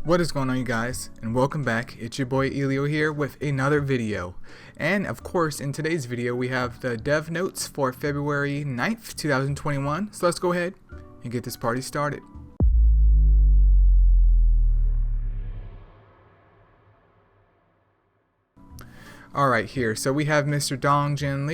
What is going on, you guys, and welcome back. It's your boy Eileo here with another video. And of course, in today's video we have the dev notes for February 9th, 2021. So let's go ahead and get this party started. Alright, here, so we have Mr. Dongjin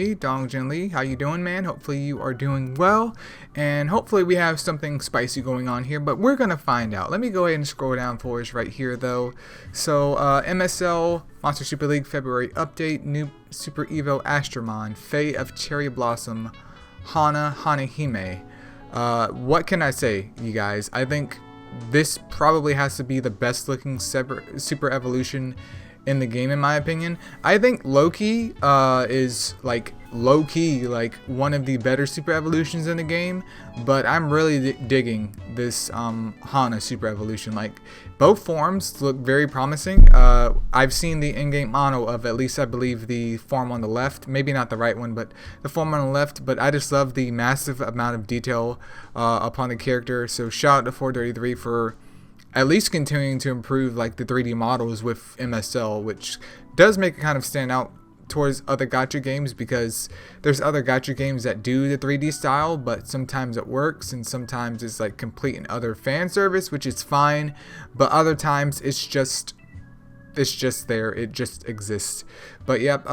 Lee, how you doing, man? Hopefully you are doing well, and hopefully we have something spicy going on here, but we're gonna find out. Let me go ahead and scroll down for us right here, though. So, MSL, Monster Super League February update, new Super Evo Astromon, Fae of Cherry Blossom, Hanahime. What can I say, you guys? I think this probably has to be the best looking Super Evolution in the game, in my opinion. I think Loki is like low-key like one of the better super evolutions in the game, but I'm really digging this Hana super evolution. Like, both forms look very promising. I've seen the in-game mono of at least I believe the form on the left, maybe not the right one, but the form on the left. But I just love the massive amount of detail upon the character. So shout out to 433 for at least continuing to improve like the 3D models with MSL, which does make it kind of stand out towards other gacha games, because there's other gacha games that do the 3D style, but sometimes it works and sometimes it's like complete and utter fan service, which is fine, but other times it's just there, it just exists. But yep,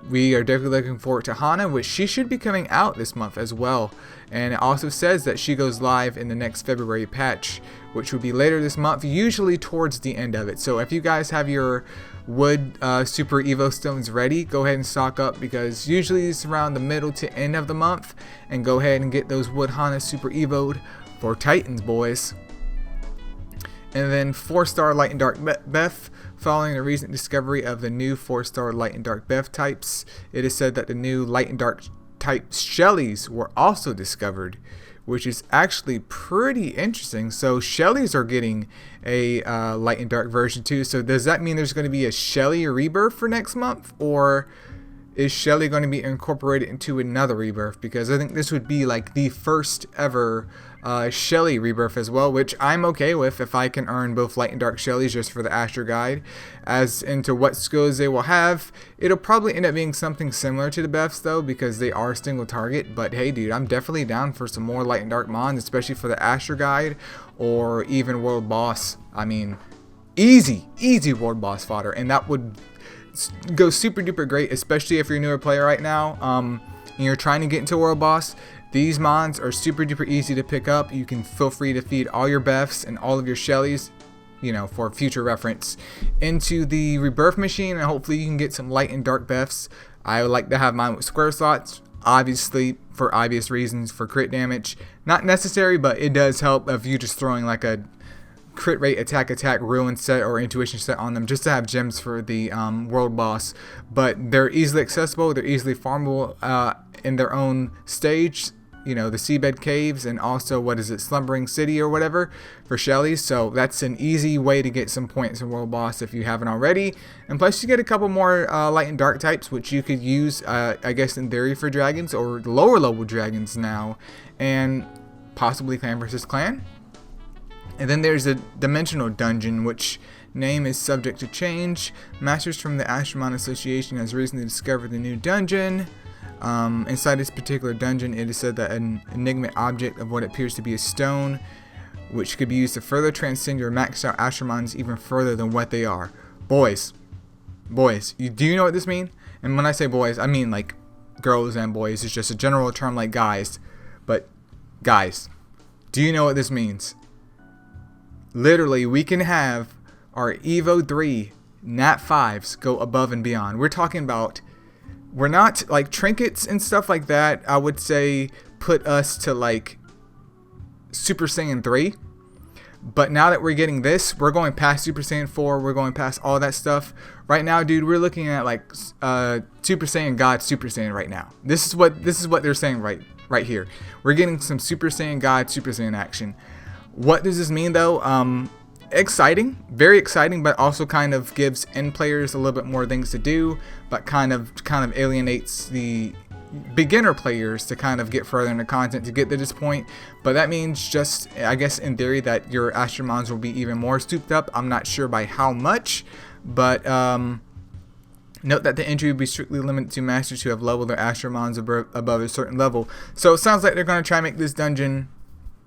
we are definitely looking forward to Hana, which she should be coming out this month as well. And it also says that she goes live in the next February patch, which will be later this month, usually towards the end of it. So if you guys have your wood Super Evo stones ready, go ahead and stock up, because usually it's around the middle to end of the month. And go ahead and get those wood Hana Super Evo'd for Titans, boys. And then 4-star Light and Dark Beth. Following the recent discovery of the new 4-star Light and Dark Beth types, it is said that the new Light and Dark type Shellies were also discovered, which is actually pretty interesting. So Shellies are getting a Light and Dark version too. So does that mean there's going to be a Shelly rebirth for next month, or is Shelly going to be incorporated into another rebirth? Because I think this would be like the first ever Shelly rebirth as well, which I'm okay with if I can earn both Light and Dark Shellies just for the Astro Guide. As into what skills they will have, it'll probably end up being something similar to the Beths though, because they are single target. But hey dude, I'm definitely down for some more Light and Dark Mons, especially for the Astro Guide or even World Boss. I mean, easy World Boss fodder, and that would go super duper great, especially if you're a newer player right now and you're trying to get into World Boss. These mons are super duper easy to pick up. You can feel free to feed all your Beths and all of your Shellies, you know, for future reference, into the rebirth machine, and hopefully you can get some Light and Dark Beths. I would like to have mine with square slots, obviously for obvious reasons, for crit damage. Not necessary, but it does help if you're just throwing like a crit rate attack ruin set or intuition set on them, just to have gems for the world boss. But they're easily accessible, they're easily farmable in their own stage, you know, the seabed caves, and also what is it, slumbering city or whatever for Shellies. So that's an easy way to get some points in world boss if you haven't already. And plus you get a couple more Light and Dark types, which you could use I guess in theory for dragons or lower level dragons now, and possibly clan versus clan. And then there's a dimensional dungeon, which name is subject to change. Masters from the Astromon Association has recently discovered the new dungeon. Inside this particular dungeon, it is said that an enigmatic object of what appears to be a stone, which could be used to further transcend your maxed out Astromons even further than what they are. Boys, do you know what this means? And when I say boys, I mean like girls and boys. It's just a general term like guys. But guys, do you know what this means? Literally, we can have our Evo 3 Nat 5s go above and beyond. We're talking about, we're not like trinkets and stuff like that, I would say put us to like Super Saiyan 3. But now that we're getting this, we're going past Super Saiyan 4, we're going past all that stuff. Right now, dude, we're looking at like Super Saiyan God Super Saiyan right now. This is what they're saying right here. We're getting some Super Saiyan God Super Saiyan action. What does this mean though? Exciting, very exciting, but also kind of gives end players a little bit more things to do, but kind of alienates the beginner players to kind of get further into content to get to this point. But that means just, I guess in theory, that your Astromons will be even more souped up. I'm not sure by how much, but note that the entry will be strictly limited to masters who have leveled their Astromons above a certain level. So it sounds like they're going to try and make this dungeon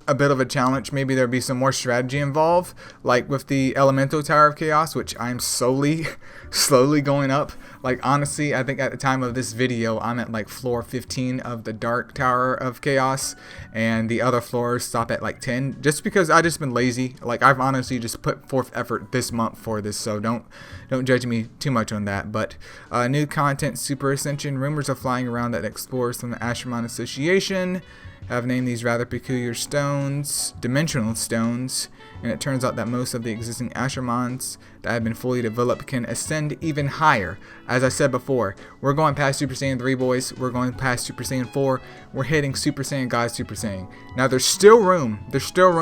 a bit of a challenge. Maybe there'll be some more strategy involved, like with the Elemental Tower of Chaos, which I'm slowly going up. Like, honestly, I think at the time of this video, I'm at like floor 15 of the Dark Tower of Chaos, and the other floors stop at like 10, just because I just been lazy. Like, I've honestly just put forth effort this month for this, so don't judge me too much on that. But new content, Super Ascension. Rumors are flying around that explorers from the Astromon Association have named these rather peculiar stones dimensional stones, and it turns out that most of the existing Astromons that have been fully developed can ascend even higher. As I said before, we're going past Super Saiyan 3, boys. We're going past Super Saiyan 4. We're hitting Super Saiyan God Super Saiyan. Now there's still room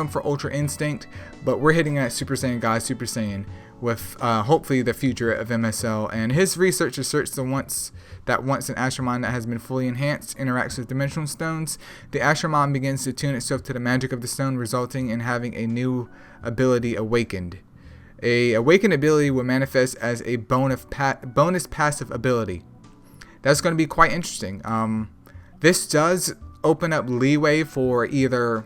for Ultra Instinct, but we're hitting at Super Saiyan God Super Saiyan with hopefully the future of MSL. And his research asserts that once an Astromon that has been fully enhanced interacts with dimensional stones, the Astromon begins to tune itself to the magic of the stone, resulting in having a new ability awakened. A awakened ability will manifest as a bonus passive ability. That's going to be quite interesting. This does open up leeway for either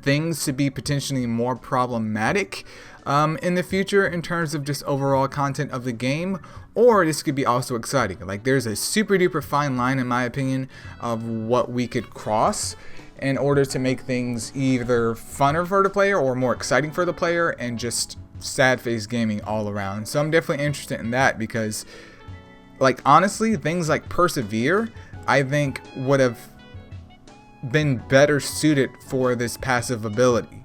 things to be potentially more problematic in the future in terms of just overall content of the game, or this could be also exciting. Like, there's a super duper fine line, in my opinion, of what we could cross in order to make things either funner for the player or more exciting for the player, and just sad face gaming all around. So I'm definitely interested in that, because, like, honestly, things like Persevere, I think would have been better suited for this passive ability.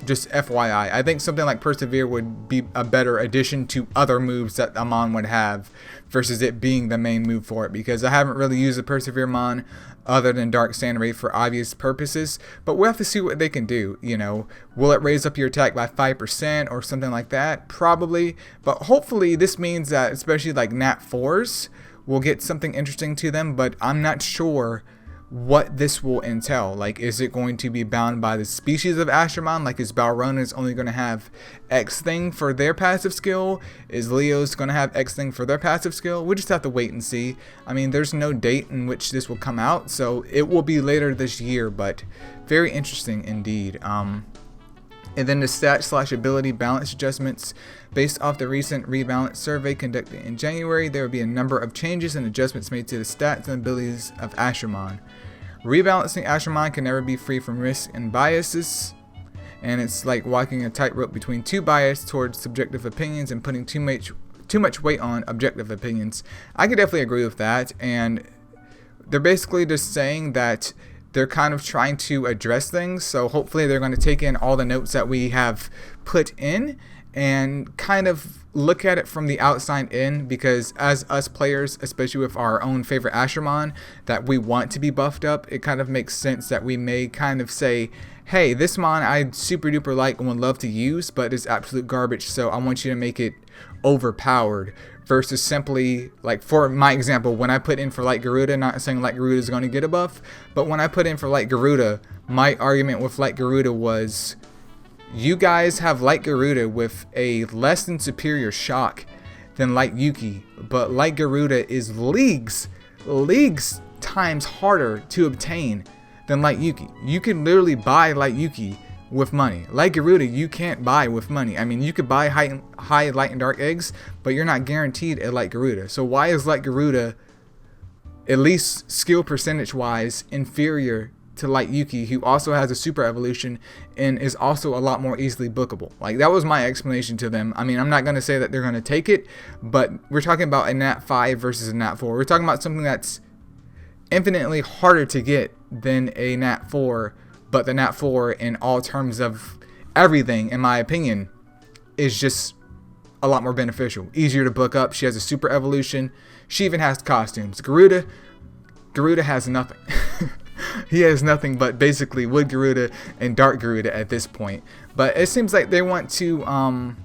Just FYI, I think something like Persevere would be a better addition to other moves that a Mon would have versus it being the main move for it, because I haven't really used a Persevere Mon other than Dark Sand Ray for obvious purposes, but we'll have to see what they can do. You know, will it raise up your attack by 5% or something like that? Probably, but hopefully this means that especially like Nat 4s will get something interesting to them, but I'm not sure what this will entail. Like, is it going to be bound by the species of Astromon? Like, is Balrona's only going to have X thing for their passive skill? Is Leo's going to have X thing for their passive skill? We'll just have to wait and see. I mean, there's no date in which this will come out, so it will be later this year, but very interesting indeed. And then the stat/ability balance adjustments. Based off the recent rebalance survey conducted in January, there will be a number of changes and adjustments made to the stats and abilities of Astromon. Rebalancing Astromon can never be free from risks and biases, and it's like walking a tightrope between two bias towards subjective opinions and putting too much weight on objective opinions. I could definitely agree with that, and they're basically just saying that they're kind of trying to address things, so hopefully they're going to take in all the notes that we have put in and kind of look at it from the outside in, because as us players, especially with our own favorite Astromon that we want to be buffed up, it kind of makes sense that we may kind of say, hey, this Mon I super duper like and would love to use, but it's absolute garbage, so I want you to make it overpowered, versus simply, like for my example, when I put in for Light Garuda, not saying Light Garuda is going to get a buff, but when I put in for Light Garuda, my argument with Light Garuda was, you guys have Light Garuda with a less than superior shock than Light Yuki, but Light Garuda is leagues times harder to obtain than Light Yuki. You can literally buy Light Yuki with money. Light Garuda you can't buy with money. I mean, you could buy high light and dark eggs, but you're not guaranteed a Light Garuda. So why is Light Garuda, at least skill percentage wise, inferior to Light Yuki, who also has a super evolution and is also a lot more easily bookable? Like, that was my explanation to them. I mean, I'm not going to say that they're going to take it, but we're talking about a Nat 5 versus a Nat 4. We're talking about something that's infinitely harder to get than a Nat 4, but the Nat 4 in all terms of everything, in my opinion, is just a lot more beneficial. Easier to book up. She has a super evolution. She even has costumes. Garuda has nothing. He has nothing but basically Wood Garuda and Dark Garuda at this point. But it seems like they want to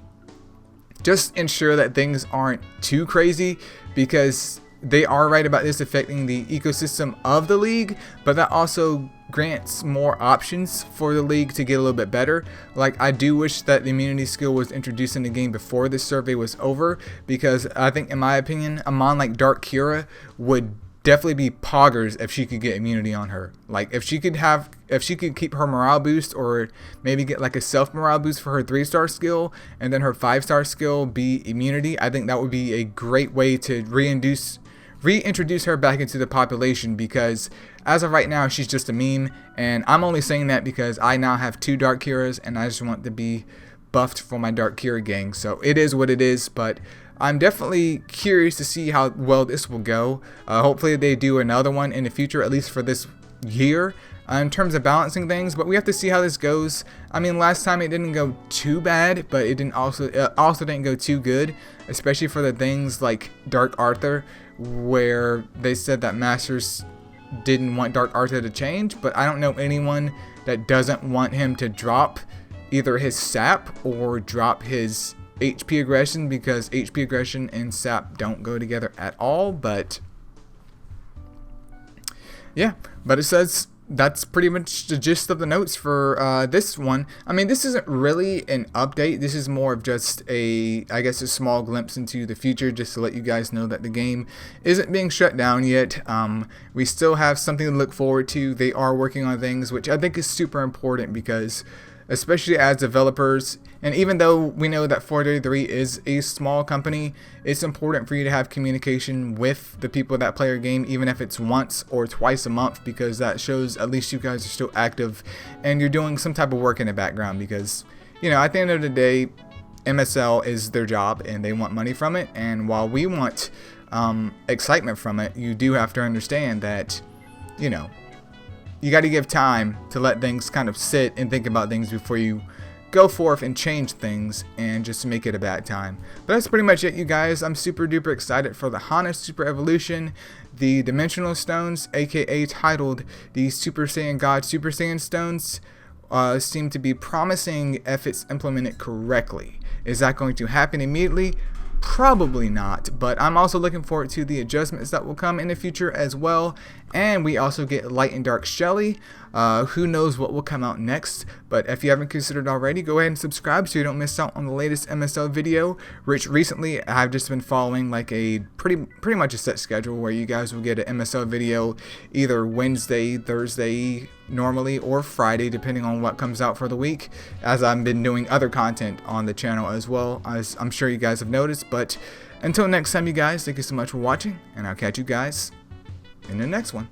just ensure that things aren't too crazy, because they are right about this affecting the ecosystem of the league, but that also grants more options for the league to get a little bit better. Like, I do wish that the immunity skill was introduced in the game before this survey was over, because I think, in my opinion, a mon like Dark Kira would definitely be poggers if she could get immunity on her. Like, if she could keep her morale boost, or maybe get like a self morale boost for her 3-star skill, and then her 5-star skill be immunity, I think that would be a great way to reintroduce her back into the population, because as of right now she's just a meme. And I'm only saying that because I now have 2 Dark Kiras and I just want to be buffed for my Dark Kira gang. So it is what it is, but I'm definitely curious to see how well this will go. Hopefully they do another one in the future, at least for this year, in terms of balancing things. But we have to see how this goes. I mean, last time it didn't go too bad, but it also didn't go too good, especially for the things like Dark Arthur, where they said that Masters didn't want Dark Arthur to change. But I don't know anyone that doesn't want him to drop either his sap or drop his HP aggression, because HP aggression and sap don't go together at all. But yeah, but it says that's pretty much the gist of the notes for this one. I mean, this isn't really an update. This is more of just I guess a small glimpse into the future, just to let you guys know that the game isn't being shut down yet. We still have something to look forward to. They are working on things, which I think is super important, because especially as developers, and even though we know that 433 is a small company, it's important for you to have communication with the people that play your game, even if it's once or twice a month, because that shows at least you guys are still active and you're doing some type of work in the background. Because, you know, at the end of the day, MSL is their job and they want money from it, and while we want excitement from it, you do have to understand that, you know, you got to give time to let things kind of sit and think about things before you go forth and change things and just make it a bad time. But that's pretty much it, you guys. I'm super duper excited for the Hana Super Evolution. The Dimensional Stones, aka titled the Super Saiyan God Super Saiyan Stones, seem to be promising if it's implemented correctly. Is that going to happen immediately? Probably not, but I'm also looking forward to the adjustments that will come in the future as well. And we also get Light and Dark Shelly. Who knows what will come out next, but if you haven't considered already, go ahead and subscribe so you don't miss out on the latest MSL video, which recently I've just been following like a pretty much a set schedule, where you guys will get an MSL video either Wednesday, Thursday normally, or Friday, depending on what comes out for the week, as I've been doing other content on the channel as well, as I'm sure you guys have noticed. But until next time, you guys, thank you so much for watching, and I'll catch you guys in the next one.